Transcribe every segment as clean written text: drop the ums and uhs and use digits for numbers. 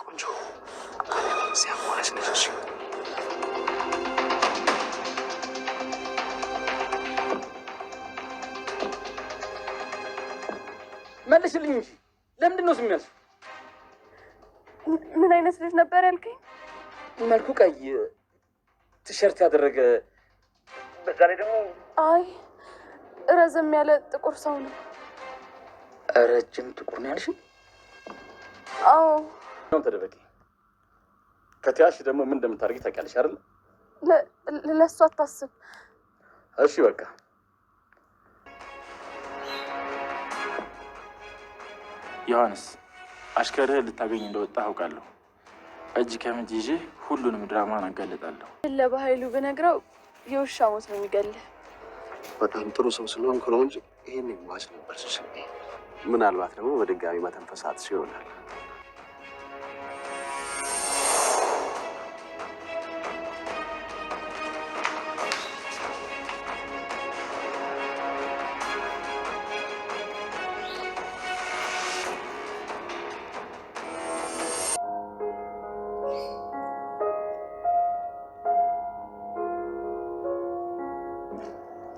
ቆንጆ ሲያሟላሽ ነሽ። መልሽልኝ እንጂ ለምንድን ነው ስሚያልሽ? ምን አይነት ልጅ ነበር ያልከኝ? መልኩ ቀይ ቲሸርት ያደረገ በዛ ላይ ደግሞ አይ ረዘም ያለ ጥቁር ሰው ነው። ረጅም ጥቁር ነው ያልሽኝ? አዎ ነው። ተደበቂ። ከቲያሽ ደግሞ ምን እንደምታደርጊ ታውቂያለሽ አይደል? ለእሱ አታስብ። እሺ በቃ ዮሐንስ አሽከርህ ልታገኝ እንደወጣ አውቃለሁ። እጅ ከምንጅ ይዤ ሁሉንም ድራማን አጋለጣለሁ። ለበኃይሉ ብነግረው የውሻ ሞት ነው የሚገልህ። በጣም ጥሩ ሰው ስለሆንኩ ነው እንጂ ይሄን ማች ነበር ሲሰኝ። ምናልባት ደግሞ በድጋሚ መተንፈሳት ይሆናል።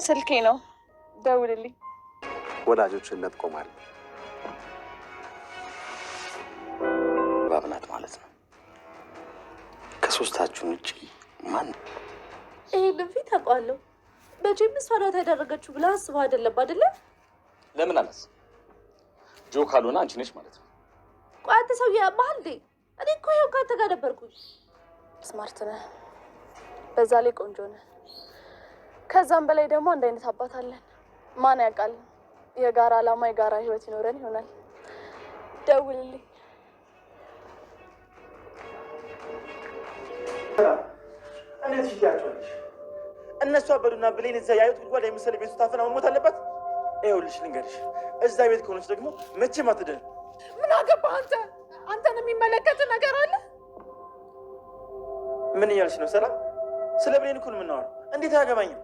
ስልኬ ነው፣ ደውልልኝ። ወዳጆችን ነጥቆማል። ባብናት ማለት ነው። ከሶስታችሁን ውጭ ማን ይሄ ልንፊት ታውቃለሁ። በጄም ስፋናት ያደረገችው ብለህ አስበህ አይደለም አይደለ? ለምን አላስ ጆ ካልሆነ አንቺ ነሽ ማለት ነው። ቆይ አንተ ሰውዬ ያማሃል እንዴ? እኔ እኮ ይኸው ከአንተ ጋር ነበርኩኝ። ስማርት ነህ፣ በዛ ላይ ቆንጆ ነህ። ከዛም በላይ ደግሞ አንድ አይነት አባት አለን። ማን ያውቃል? የጋራ ዓላማ የጋራ ህይወት ይኖረን ይሆናል። ደውልልኝ። እንዴት ይያቸዋለሽ? እነሱ አበዱና ብሌን እዛ ያዩት ጉድጓድ የመሰለ ቤት ውስጥ ታፈና መሞት አለባት። ይኸውልሽ ልንገርሽ፣ እዛ ቤት ከሆነች ደግሞ መቼም አትድንም። ምን አገባህ አንተ? አንተን የሚመለከት ነገር አለ? ምን እያልሽ ነው ሰላም? ስለ ብሌን እኮ ነው የምናወራው። እንዴት አያገባኝም?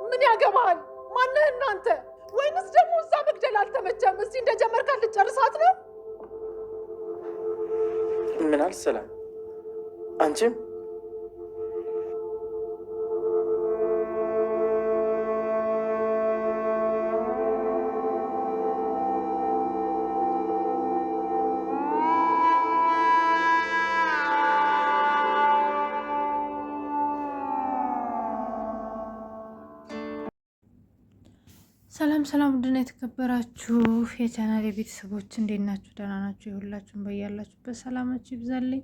ምን ያገባሃል? ማነህ እናንተ? ወይንስ ደግሞ እዛ መግደል አልተመቸም? እዚህ እንደጀመርካት ልጨርሳት ነው? ምን አልሽ ሰላም? አንቺም ሰላም ሰላም፣ ውድና የተከበራችሁ የቻናል የቤተሰቦች እንዴት ናችሁ? ደህና ናችሁ? የሁላችሁም በያላችሁበት ሰላማችሁ ይብዛልኝ።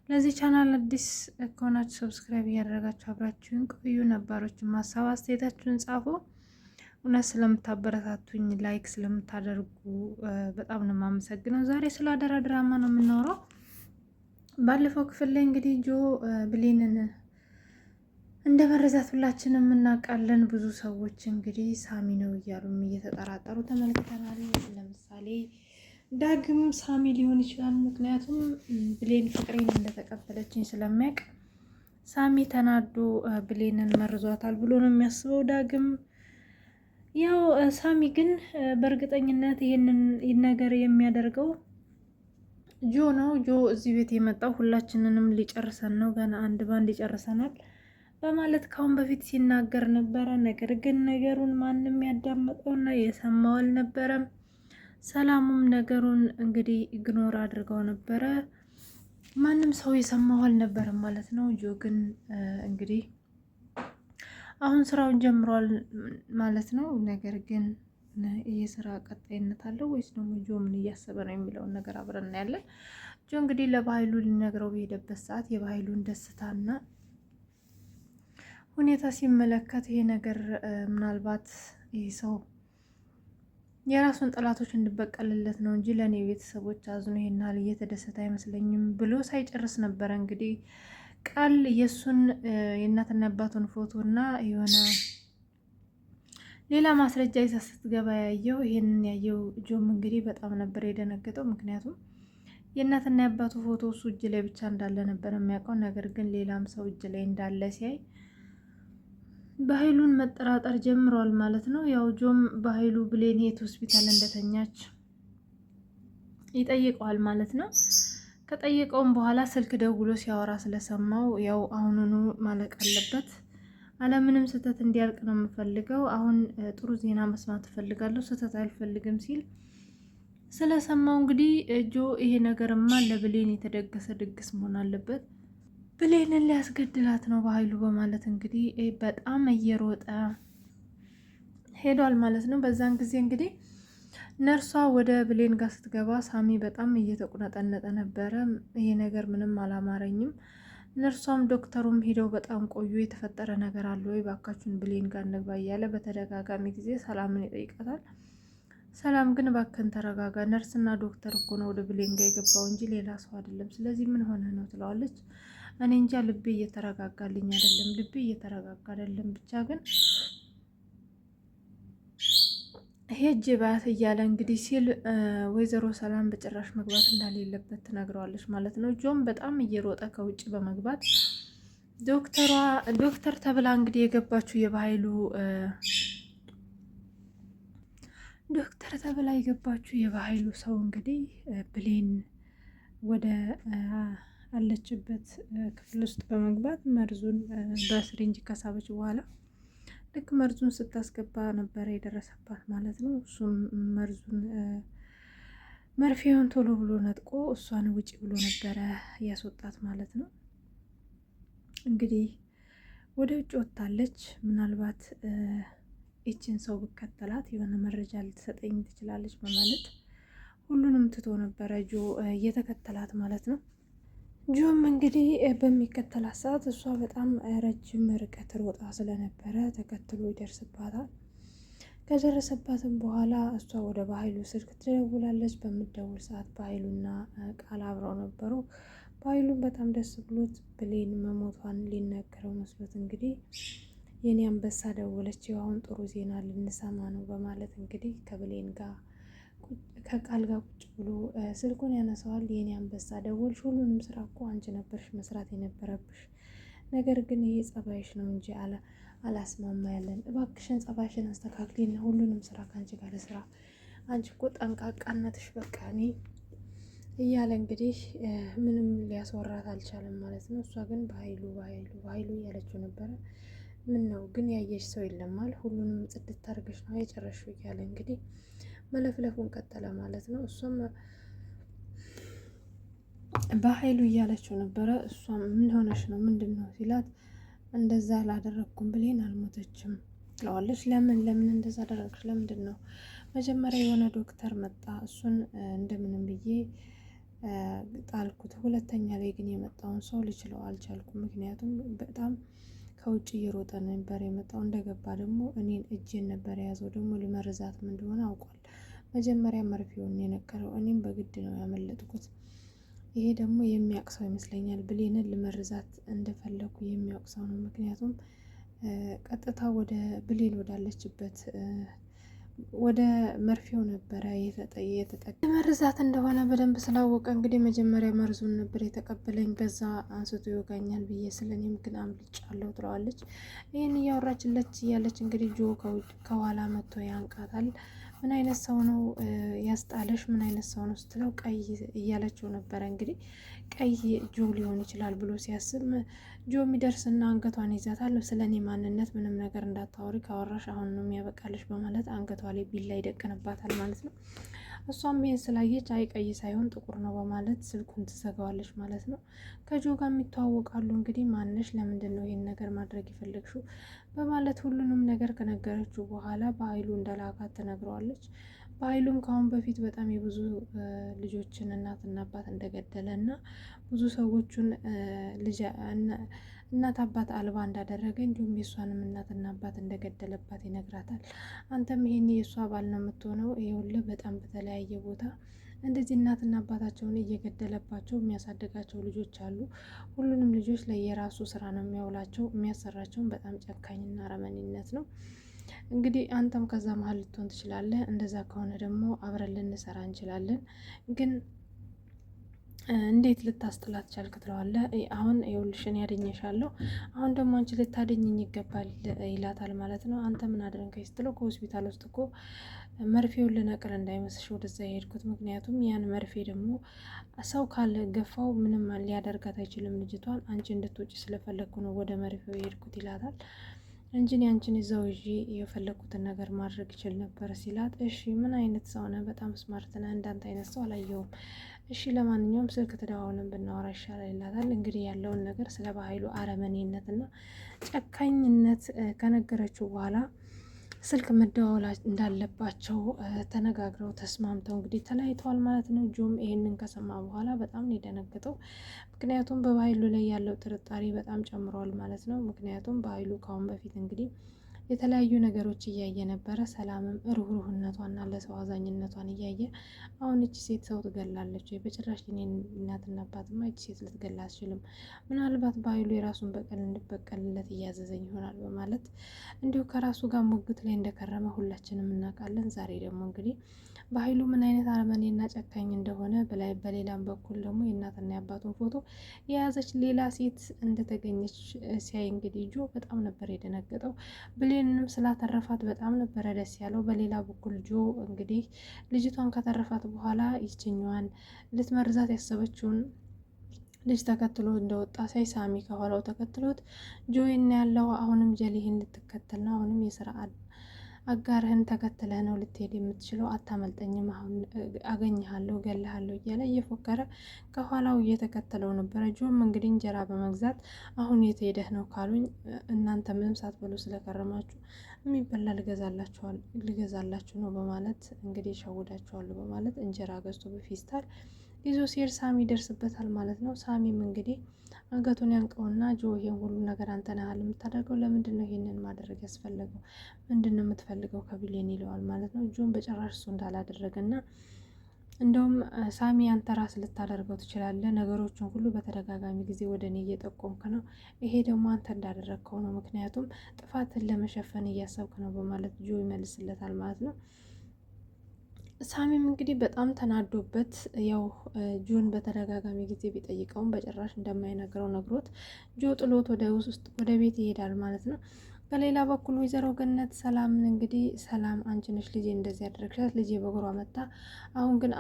ለዚህ ቻናል አዲስ ከሆናችሁ ሰብስክራይብ እያደረጋችሁ አብራችሁን ቆዩ። ነባሮችን ሀሳብ አስተያየታችሁን ጻፉ። እውነት ስለምታበረታቱኝ ላይክ ስለምታደርጉ በጣም ነው የማመሰግነው። ዛሬ ስለ አደራ ድራማ ነው የምናወራው። ባለፈው ክፍል ላይ እንግዲህ ጆ ብሌንን እንደ መረዛት ሁላችንም እናውቃለን። ብዙ ሰዎች እንግዲህ ሳሚ ነው እያሉም እየተጠራጠሩ ተመልክተናል። ለምሳሌ ዳግም ሳሚ ሊሆን ይችላል። ምክንያቱም ብሌን ፍቅሬን እንደተቀበለችኝ ስለሚያውቅ ሳሚ ተናዶ ብሌንን መርዟታል ብሎ ነው የሚያስበው ዳግም። ያው ሳሚ ግን በእርግጠኝነት ይህንን ነገር የሚያደርገው ጆ ነው። ጆ እዚህ ቤት የመጣው ሁላችንንም ሊጨርሰን ነው፣ ገና አንድ ባንድ ይጨርሰናል በማለት ካሁን በፊት ሲናገር ነበረ። ነገር ግን ነገሩን ማንም ያዳመጠውና የሰማው አልነበረም። ሰላሙም ነገሩን እንግዲህ ኢግኖር አድርገው ነበረ። ማንም ሰው የሰማው አልነበረም ማለት ነው። ጆ ግን እንግዲህ አሁን ስራውን ጀምሯል ማለት ነው። ነገር ግን ይህ ስራ ቀጣይነት አለው ወይስ ደግሞ ጆ ምን እያሰበ ነው የሚለውን ነገር አብረን እናያለን። ጆ እንግዲህ ለበኃይሉ ሊነግረው በሄደበት ሰዓት የበኃይሉን ደስታና ሁኔታ ሲመለከት ይሄ ነገር ምናልባት ይህ ሰው የራሱን ጠላቶች እንድበቀልለት ነው እንጂ ለእኔ ቤተሰቦች አዝኖ ይሄን ያህል እየተደሰተ አይመስለኝም ብሎ ሳይጨርስ ነበረ እንግዲህ ቃል የእሱን የእናትና አባቱን ፎቶ እና የሆነ ሌላ ማስረጃ ይዛ ስትገባ ያየው። ይሄንን ያየው ጆም እንግዲህ በጣም ነበር የደነገጠው። ምክንያቱም የእናትና የአባቱ ፎቶ እሱ እጅ ላይ ብቻ እንዳለ ነበር የሚያውቀው። ነገር ግን ሌላም ሰው እጅ ላይ እንዳለ ሲያይ በኃይሉን መጠራጠር ጀምሯል ማለት ነው። ያው ጆም በኃይሉ ብሌን የት ሆስፒታል እንደተኛች ይጠይቀዋል ማለት ነው። ከጠየቀውም በኋላ ስልክ ደውሎ ሲያወራ ስለሰማው ያው አሁኑኑ ማለቅ አለበት፣ አለምንም ስህተት እንዲያልቅ ነው የምፈልገው፣ አሁን ጥሩ ዜና መስማት እፈልጋለሁ፣ ስህተት አልፈልግም ሲል ስለሰማው እንግዲህ ጆ ይሄ ነገርማ ለብሌን የተደገሰ ድግስ መሆን አለበት፣ ብሌንን ሊያስገድላት ነው በኃይሉ በማለት እንግዲህ በጣም እየሮጠ ሄዷል ማለት ነው። በዛን ጊዜ እንግዲህ ነርሷ ወደ ብሌን ጋር ስትገባ ሳሚ በጣም እየተቁነጠነጠ ነበረ። ይሄ ነገር ምንም አላማረኝም። ነርሷም ዶክተሩም ሄደው በጣም ቆዩ። የተፈጠረ ነገር አለ ወይ ባካችሁን ብሌን ጋር እንግባ እያለ በተደጋጋሚ ጊዜ ሰላምን ይጠይቃታል። ሰላም ግን ባከን ተረጋጋ፣ ነርስና ዶክተር እኮ ነው ወደ ብሌን ጋር የገባው እንጂ ሌላ ሰው አይደለም፣ ስለዚህ ምን ሆነ ነው ትለዋለች። እኔ እንጃ ልቤ እየተረጋጋልኝ አይደለም፣ ልቤ እየተረጋጋ አይደለም፣ ብቻ ግን ሄጄ ባያት እያለ እንግዲህ ሲል ወይዘሮ ሰላም በጭራሽ መግባት እንደሌለበት ትነግረዋለች ማለት ነው። ጆም በጣም እየሮጠ ከውጭ በመግባት ዶክተር ተብላ እንግዲህ የገባችው የበኃይሉ ሰው እንግዲህ ብሌን ወደ አለችበት ክፍል ውስጥ በመግባት መርዙን በስሪንጅ ከሳበች በኋላ ልክ መርዙን ስታስገባ ነበረ የደረሰባት ማለት ነው። እሱም መርፌውን ቶሎ ብሎ ነጥቆ እሷን ውጪ ብሎ ነበረ ያስወጣት ማለት ነው። እንግዲህ ወደ ውጭ ወጥታለች። ምናልባት ይችን ሰው ብከተላት የሆነ መረጃ ልትሰጠኝ ትችላለች በማለት ሁሉንም ትቶ ነበረ ጆ እየተከተላት ማለት ነው። ጆም እንግዲህ በሚከተላት ሰዓት እሷ በጣም ረጅም ርቀት ሮጣ ስለነበረ ተከትሎ ይደርስባታል። ከደረሰባትም በኋላ እሷ ወደ በኃይሉ ስልክ ትደውላለች። በምትደውል ሰዓት በኃይሉና ቃል አብረው ነበሩ። በኃይሉም በጣም ደስ ብሎት ብሌን መሞቷን ሊነገረው መስሎት እንግዲህ የኔ አንበሳ ደወለች፣ አሁን ጥሩ ዜና ልንሰማ ነው በማለት እንግዲህ ከብሌን ጋር ከቃል ጋር ቁጭ ብሎ ስልኩን ያነሳዋል። የኔ አንበሳ ደወልሽ፣ ሁሉንም ስራ እኮ አንቺ ነበርሽ መስራት የነበረብሽ፣ ነገር ግን ይሄ ጸባይሽ ነው እንጂ አላስማማ ያለን፣ እባክሽን ጸባይሽን አስተካክሊና ሁሉንም ስራ ከአንቺ ጋር ስራ፣ አንቺ እኮ ጠንቃቃነትሽ በቃ እኔ እያለ እንግዲህ ምንም ሊያስወራት አልቻለም ማለት ነው። እሷ ግን በኃይሉ እያለችው ነበረ። ምን ነው ግን ያየሽ ሰው የለማል፣ ሁሉንም ጽድት አድርገሽ ነው የጨረሽው እያለ እንግዲህ መለፍለፉን ቀጠለ ማለት ነው። እሷም በኃይሉ እያለችው ነበረ። እሷም ምን ሆነሽ ነው ምንድን ነው ሲላት፣ እንደዛ አላደረግኩም ብሌን አልሞተችም ትለዋለች። ለምን እንደዛ አደረግሽ? ለምንድን ነው? መጀመሪያ የሆነ ዶክተር መጣ፣ እሱን እንደምንም ብዬ ጣልኩት። ሁለተኛ ላይ ግን የመጣውን ሰው ልችለው አልቻልኩም፣ ምክንያቱም በጣም ከውጭ እየሮጠ ነበር የመጣው። እንደገባ ደግሞ እኔን እጄን ነበር የያዘው፣ ደግሞ ሊመርዛትም እንደሆነ አውቋል። መጀመሪያ መርፌውን የነቀረው፣ እኔም በግድ ነው ያመለጥኩት። ይሄ ደግሞ የሚያቅሰው ይመስለኛል፣ ብሌንን ልመርዛት እንደፈለኩ የሚያቅሰው ነው። ምክንያቱም ቀጥታ ወደ ብሌን ወዳለችበት ወደ መርፌው ነበረ የተጠቀ መርዛት እንደሆነ በደንብ ስላወቀ እንግዲህ መጀመሪያ መርዙን ነበር የተቀበለኝ፣ በዛ አንስቶ ይወጋኛል ብዬ ስለኔም ግን አምልጫለሁ ትለዋለች። ይህን እያወራችለች እያለች እንግዲህ ጆ ከኋላ መጥቶ ያንቃታል። ምን አይነት ሰው ነው ያስጣለሽ? ምን አይነት ሰው ነው ስትለው ቀይ እያለችው ነበረ። እንግዲህ ቀይ ጆ ሊሆን ይችላል ብሎ ሲያስብ ጆ የሚደርስና አንገቷን ይዛታል። ስለ እኔ ማንነት ምንም ነገር እንዳታወሪ፣ ካወራሽ አሁን ነው የሚያበቃለሽ በማለት አንገቷ ላይ ቢላ ይደቅንባታል ማለት ነው። እሷም ይሄን ስላየች አይ ቀይ ሳይሆን ጥቁር ነው በማለት ስልኩን ትዘጋዋለች ማለት ነው። ከጆ ጋር የሚተዋወቃሉ። እንግዲህ ማንሽ፣ ለምንድን ነው ይሄን ነገር ማድረግ የፈለግሽው በማለት ሁሉንም ነገር ከነገረችው በኋላ በኃይሉ እንደላካት ትነግረዋለች። በኃይሉም ከአሁን በፊት በጣም የብዙ ልጆችን እናትና አባት እንደገደለ እና ብዙ ሰዎቹን እናት አባት አልባ እንዳደረገ እንዲሁም የእሷንም እናትና አባት እንደገደለባት ይነግራታል። አንተም ይሄን የእሷ ባል ነው የምትሆነው፣ ይኸውልህ በጣም በተለያየ ቦታ እንደዚህ እናትና አባታቸውን እየገደለባቸው የሚያሳድጋቸው ልጆች አሉ። ሁሉንም ልጆች ለየራሱ ስራ ነው የሚያውላቸው። የሚያሰራቸውን በጣም ጨካኝና አረመኔነት ነው። እንግዲህ አንተም ከዛ መሀል ልትሆን ትችላለህ። እንደዛ ከሆነ ደግሞ አብረን ልንሰራ እንችላለን። ግን እንዴት ልታስጥላት ቻልክ? ትለዋለህ። አሁን ይኸውልሽን ያድኘሻለሁ፣ አሁን ደግሞ አንቺ ልታድኝኝ ይገባል ይላታል ማለት ነው። አንተ ምን አድርገሽ ስትለው ከሆስፒታል ውስጥ እኮ መርፌውን ልነቅል እንዳይመስልሽ ወደዛ የሄድኩት። ምክንያቱም ያን መርፌ ደግሞ ሰው ካለ ገፋው ምንም ሊያደርጋት አይችልም ልጅቷን። አንቺ እንድትወጪ ስለፈለግኩ ነው ወደ መርፌው የሄድኩት ይላታል። እንጂ አንቺን ይዘው ይዤ የፈለግኩትን ነገር ማድረግ ይችል ነበር ሲላት፣ እሺ ምን አይነት ሰው ነህ? በጣም ስማርት ነህ። እንዳንተ አይነት ሰው አላየውም። እሺ ለማንኛውም ስልክ ተደዋውለን ብናወራ ይሻላል ይላታል። እንግዲህ ያለውን ነገር ስለ በኃይሉ አረመኔነትና ጨካኝነት ከነገረችው በኋላ ስልክ መደዋወል እንዳለባቸው ተነጋግረው ተስማምተው እንግዲህ ተለያይተዋል ማለት ነው። ጆም ይሄንን ከሰማ በኋላ በጣም ነው የደነገጠው። ምክንያቱም በኃይሉ ላይ ያለው ጥርጣሬ በጣም ጨምሯል ማለት ነው። ምክንያቱም በኃይሉ ካሁን በፊት እንግዲህ የተለያዩ ነገሮች እያየ ነበረ። ሰላምም ሩህሩህነቷና ለሰው አዛኝነቷን እያየ አሁን እቺ ሴት ሰው ትገላለች ወይ? በጭራሽ እኔን እናትና አባትማ እቺ ሴት ልትገላ አትችልም። ምናልባት በኃይሉ የራሱን በቀል እንድበቀልለት እያዘዘኝ ይሆናል በማለት እንዲሁ ከራሱ ጋር ሙግት ላይ እንደከረመ ሁላችንም እናውቃለን። ዛሬ ደግሞ እንግዲህ በኃይሉ ምን አይነት አረመኔና ጨካኝ እንደሆነ በሌላም በኩል ደግሞ የእናትና የአባቱን ፎቶ የያዘች ሌላ ሴት እንደተገኘች ሲያይ እንግዲህ ጆ በጣም ነበር የደነገጠው። ብሌንንም ስላተረፋት በጣም ነበረ ደስ ያለው። በሌላ በኩል ጆ እንግዲህ ልጅቷን ከተረፋት በኋላ ይችኛዋን ልትመርዛት ያሰበችውን ልጅ ተከትሎ እንደወጣ ሳይ ሳሚ ከኋላው ተከትሎት ጆይና ያለው አሁንም ጀሊህን ልትከተል ነው። አሁንም የስራ አጋርህን ተከትለህ ነው ልትሄድ የምትችለው፣ አታመልጠኝም፣ አሁን አገኘሃለሁ፣ እገልሃለሁ እያለ እየፎከረ ከኋላው እየተከተለው ነበረ። ጆም እንግዲህ እንጀራ በመግዛት አሁን የት ሄደህ ነው ካሉኝ እናንተ ምንም ሳትበሉ ስለከረማችሁ የሚበላ ልገዛላችሁ ነው በማለት እንግዲህ ሸውዳችኋለሁ በማለት እንጀራ ገዝቶ በፌስታል ይዞ ሲሄድ ሳሚ ይደርስበታል ማለት ነው። ሳሚም እንግዲህ አንገቱን ያንቀውና ጆ ይሄን ሁሉ ነገር አንተ ነህ የምታደርገው፣ ለምንድን ነው ይሄንን ማድረግ ያስፈለገው? ምንድን ነው የምትፈልገው ከብሌን ይለዋል ማለት ነው። ጆን በጭራሽ እሱ እንዳላደረገና እንደውም ሳሚ አንተ ራስ ልታደርገው ትችላለህ፣ ነገሮችን ሁሉ በተደጋጋሚ ጊዜ ወደ እኔ እየጠቆምክ ነው፣ ይሄ ደግሞ አንተ እንዳደረግከው ነው፣ ምክንያቱም ጥፋትን ለመሸፈን እያሰብክ ነው በማለት ጆ ይመልስለታል ማለት ነው። ሳሚም እንግዲህ በጣም ተናዶበት ያው ጆን በተደጋጋሚ ጊዜ ቢጠይቀውም በጭራሽ እንደማይነግረው ነግሮት ጆ ጥሎት ወደ ቤት ይሄዳል ማለት ነው። በሌላ በኩል ወይዘሮ ገነት ሰላምን እንግዲህ ሰላም አንቺ ነሽ ልጄ እንደዚህ ያደረግሻት፣ ልጄ በእግሯ መታ፣ አሁን ግን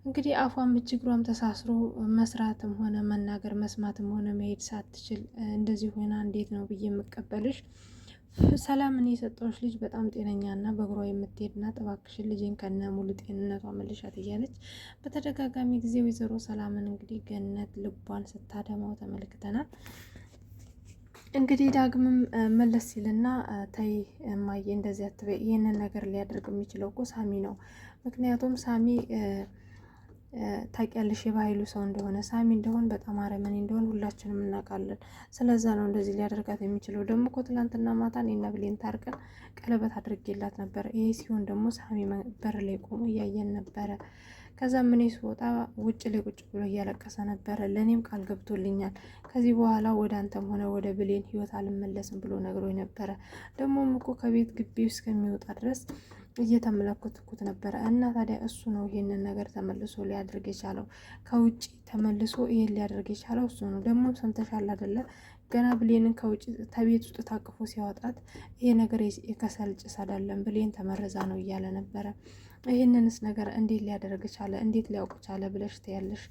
እንግዲህ አፏም እጅግሯም ተሳስሮ መስራትም ሆነ መናገር መስማትም ሆነ መሄድ ሳትችል እንደዚህ ሆና እንዴት ነው ብዬ የምቀበልሽ? ሰላምን የሰጠዎች ልጅ በጣም ጤነኛና በእግሯ የምትሄድና እባክሽን ልጄን ከነ ሙሉ ጤንነቷ መልሻት እያለች በተደጋጋሚ ጊዜ ወይዘሮ ሰላምን እንግዲህ ገነት ልቧን ስታደማው ተመልክተናል። እንግዲህ ዳግምም መለስ ሲልና ተይ እማዬ እንደዚህ አትበይ፣ ይህንን ነገር ሊያደርግ የሚችለው እኮ ሳሚ ነው። ምክንያቱም ሳሚ ታውቂያለሽ የባህሉ ሰው እንደሆነ፣ ሳሚ እንደሆን በጣም አረመኔ እንደሆን ሁላችንም እናውቃለን። ስለዛ ነው እንደዚህ ሊያደርጋት የሚችለው። ደግሞ እኮ ትላንትና ማታ እኔና ብሌን ታርቀን ቀለበት አድርጌላት ነበረ። ይሄ ሲሆን ደግሞ ሳሚ በር ላይ ቆሞ እያየን ነበረ። ከዛ እኔ ስወጣ ውጭ ላይ ቁጭ ብሎ እያለቀሰ ነበረ። ለእኔም ቃል ገብቶልኛል ከዚህ በኋላ ወደ አንተም ሆነ ወደ ብሌን ህይወት አልመለስም ብሎ ነግሮኝ ነበረ። ደግሞም እኮ ከቤት ግቢ እስከሚወጣ ድረስ እየተመለከትኩት ነበረ። እና ታዲያ እሱ ነው ይሄንን ነገር ተመልሶ ሊያደርግ የቻለው፣ ከውጭ ተመልሶ ይሄን ሊያደርግ የቻለው እሱ ነው። ደግሞ ሰምተሻል አይደለ? ገና ብሌንን ከውጭ ከቤት ውስጥ ታቅፎ ሲያወጣት ይሄ ነገር የከሰል ጭስ አይደለም ብሌን ተመረዛ ነው እያለ ነበረ። ይህንንስ ነገር እንዴት ሊያደርግ ቻለ? እንዴት ሊያውቅ ቻለ ብለሽ ትያለሽ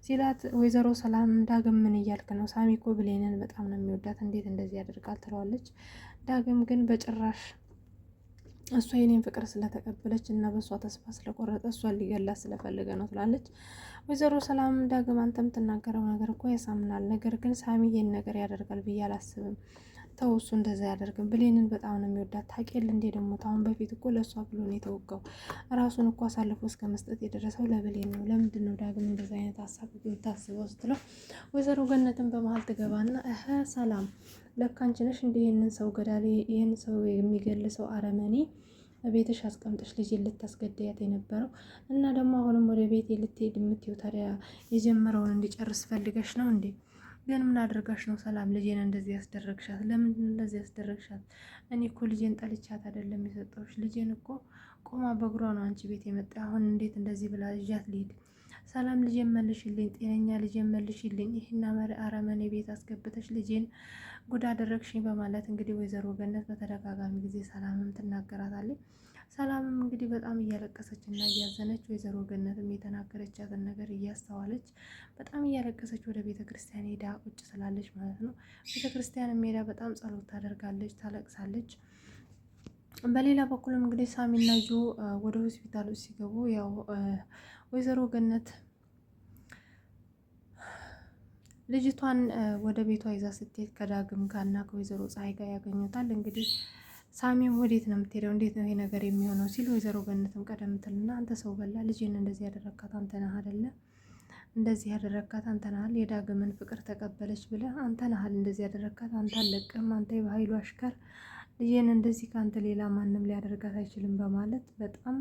ሲላት፣ ወይዘሮ ሰላም ዳግም ምን እያልክ ነው? ሳሚ እኮ ብሌንን በጣም ነው የሚወዳት፣ እንዴት እንደዚህ ያደርጋል ትለዋለች። ዳግም ግን በጭራሽ እሷ የኔን ፍቅር ስለተቀበለች እና በእሷ ተስፋ ስለቆረጠ እሷን ሊገላት ስለፈለገ ነው ትላለች። ወይዘሮ ሰላም ዳግም አንተ የምትናገረው ነገር እኮ ያሳምናል፣ ነገር ግን ሳሚ ይሄን ነገር ያደርጋል ብዬ አላስብም። ተው እሱ እንደዛ ያደርግም፣ ብሌንን በጣም ነው የሚወዳት ታውቂያለሽ እንዴ? ደግሞ ታሁን በፊት እኮ ለእሷ ብሎ ነው የተወጋው፣ ራሱን እኮ አሳልፎ እስከ መስጠት የደረሰው ለብሌን ነው። ለምንድን ነው ዳግም እንደዛ አይነት ሀሳብ የምታስበው ስትለው፣ ወይዘሮ ገነትን በመሀል ትገባና ሰላም ለካ አንቺ ነሽ እንደ ይህንን ሰው ገዳሌ፣ ይህን ሰው የሚገል ሰው አረመኔ ቤትሽ አስቀምጠሽ ልጅ ልታስገድያት የነበረው እና ደግሞ አሁንም ወደ ቤት ልትሄድ የምትይው ታዲያ የጀመረውን እንዲጨርስ ፈልገሽ ነው እንዴ? ግን ምን አድርጋሽ ነው ሰላም ልጄን እንደዚህ ያስደረግሻት? ለምንድን እንደዚህ ያስደረግሻት? እኔ እኮ ልጄን ጠልቻት አይደለም የሰጠሁሽ። ልጄን እኮ ቆማ በእግሯ ነው አንቺ ቤት የመጣ። አሁን እንዴት እንደዚህ ብላ ልጃት ልሄድ? ሰላም ልጄን መልሽልኝ፣ ጤነኛ ልጄን መልሽልኝ፣ ይህና አረመኔ ቤት አስገብተሽ ልጄን ጉድ አደረግሽኝ በማለት እንግዲህ ወይዘሮ ገነት በተደጋጋሚ ጊዜ ሰላምም ትናገራታለች። ሰላምም እንግዲህ በጣም እያለቀሰች እና እያዘነች ወይዘሮ ገነትም የተናገረቻትን ነገር እያስተዋለች በጣም እያለቀሰች ወደ ቤተ ክርስቲያን ሄዳ ቁጭ ስላለች ማለት ነው። ቤተ ክርስቲያን ሄዳ በጣም ጸሎት ታደርጋለች፣ ታለቅሳለች። በሌላ በኩልም እንግዲህ ሳሚና ጆ ወደ ሆስፒታል ውስጥ ሲገቡ ያው ወይዘሮ ገነት ልጅቷን ወደ ቤቷ ይዛ ስትሄድ ከዳግም ጋርና ከወይዘሮ ፀሐይ ጋር ያገኙታል። እንግዲህ ሳሚም ወዴት ነው የምትሄደው? እንዴት ነው ይሄ ነገር የሚሆነው? ሲል ወይዘሮ ገነትም ቀደም ትልና አንተ ሰው በላ ልጅን እንደዚህ ያደረካት አንተ ነህ አይደለ? እንደዚህ ያደረካት አንተ ነህ። የዳግምን ፍቅር ተቀበለች ብለህ አንተ ነህ እንደዚህ ያደረካት። አንተ አለቅም፣ አንተ የኃይሉ አሽከር፣ ልጅን እንደዚህ ከአንተ ሌላ ማንም ሊያደርጋት አይችልም በማለት በጣም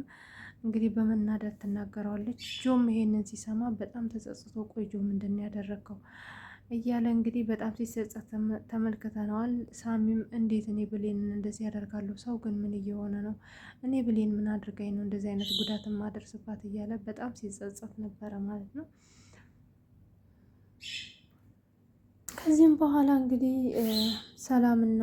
እንግዲህ በመናደድ ትናገረዋለች። ጆም ይሄንን ሲሰማ በጣም ተጸጽቶ ቆይ ጆ ምንድን ነው ያደረከው እያለ እንግዲህ በጣም ሲጸጸት ተመልክተነዋል። ሳሚም እንዴት እኔ ብሌንን እንደዚህ ያደርጋለሁ? ሰው ግን ምን እየሆነ ነው? እኔ ብሌን ምን አድርጋኝ ነው እንደዚህ አይነት ጉዳት ማደርስባት? እያለ በጣም ሲጸጸት ነበረ ማለት ነው። ከዚህም በኋላ እንግዲህ ሰላምና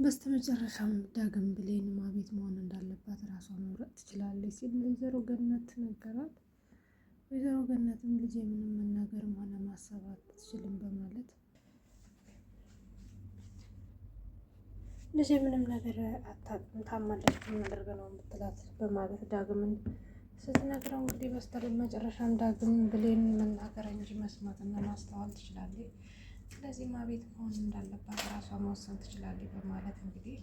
በስተመጨረሻም ዳግም ብሌን ማቤት መሆን እንዳለባት ራሷ መምረጥ ትችላለች ሲል ወይዘሮ ገነት ነገራት። ወይዘሮ ገነትም ልጄ ምንም መናገርም ሆነ ማሰብ አትችልም በማለት ልጄ ምንም ነገር አታውቅም፣ ታማለች፣ ምን አድርገ ነው የምትላት በማለት ዳግምን ስትነግረው እንግዲህ በስተመጨረሻም ዳግም ብሌን መናገር እንጂ መስማትና ማስተዋል ትችላለች፣ ስለዚህ ማቤት መሆን እንዳለባት ራሷ መወሰን ትችላለች በማለት እንግዲህ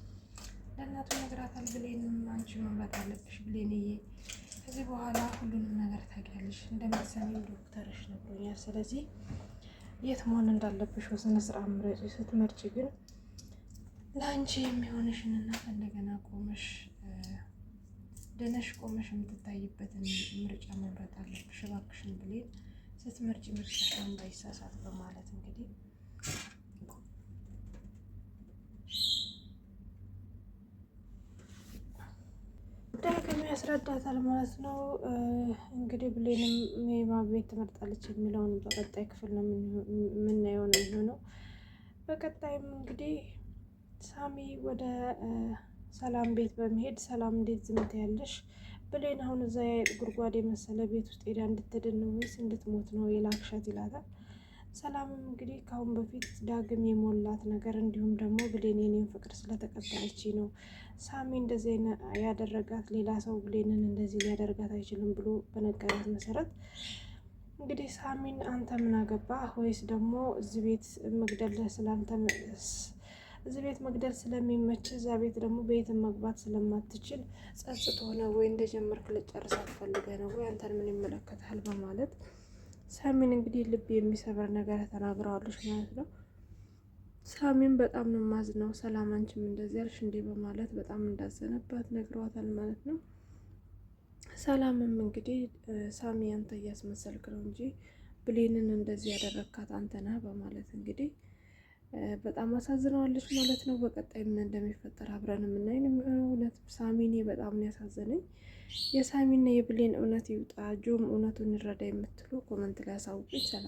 ለእናቱ ነግራታል። ብሌንም አንቺ መምረጥ አለብሽ ብሌንዬ፣ ከዚህ በኋላ ሁሉንም ነገር ታውቂያለሽ፣ እንደምትሰሚው ዶክተርሽ ነግሮኛል። ስለዚህ የት መሆን እንዳለብሽ በስነ ስርዓት ምረጪ። ስትመርጪ ግን ለአንቺ የሚሆንሽንና እንደገና ቆመሽ ደነሽ ቆመሽ የምትታይበትን ምርጫ መምረጥ አለብሽ እባክሽን ብሌን፣ ስትመርጪ ምርጫሽ እንዳይሳሳት በማለት እንግዲህ ዳግም ያስረዳታል ማለት ነው። እንግዲህ ብሌንም የማቤት ትመርጣለች የሚለውን በቀጣይ ክፍል ነው የምናየው ነው የሚሆነው። በቀጣይም እንግዲህ ሳሚ ወደ ሰላም ቤት በመሄድ ሰላም እንዴት ዝም ትያለሽ? ብሌን አሁን እዛ ጉድጓድ የመሰለ ቤት ውስጥ ሄዳ እንድትድን ነው ወይስ እንድትሞት ነው የላክሻት ይላታል። ሰላምም እንግዲህ ከአሁን በፊት ዳግም የሞላት ነገር እንዲሁም ደግሞ ብሌን የኔን ፍቅር ስለተቀበለች ነው ሳሚ እንደዚህ ያደረጋት፣ ሌላ ሰው ብሌንን እንደዚህ ሊያደርጋት አይችልም ብሎ በነገራት መሰረት እንግዲህ ሳሚን አንተ ምን አገባህ? ወይስ ደግሞ እዚህ ቤት መግደል ስለሚመች እዛ ቤት ደግሞ ቤትን መግባት ስለማትችል ጸጽቶ ነው ወይ እንደጀመርክ ልጨርሳት ፈልገህ ነው ወይ? አንተን ምን ይመለከታል? በማለት ሳሚን እንግዲህ ልብ የሚሰበር ነገር ተናግረዋለች ማለት ነው። ሳሚን በጣም ነው ማዝነው፣ ሰላም አንቺም እንደዚህ ያልሽ እንዴ በማለት በጣም እንዳዘነባት ነግረዋታል ማለት ነው። ሰላምም እንግዲህ ሳሚ አንተ እያስመሰልክ ነው እንጂ ብሌንን እንደዚህ ያደረካት አንተ ነህ በማለት እንግዲህ በጣም አሳዝነዋለች ማለት ነው። በቀጣይ ምን እንደሚፈጠር አብረን የምናይ ነው የሚሆነው። እውነት ሳሚኔ በጣም ነው ያሳዘነኝ። የሳሚና የብሌን እውነት ይውጣ፣ ጆም እውነቱን ይረዳ የምትሉ ኮመንት ላይ አሳውቁኝ። ሰላም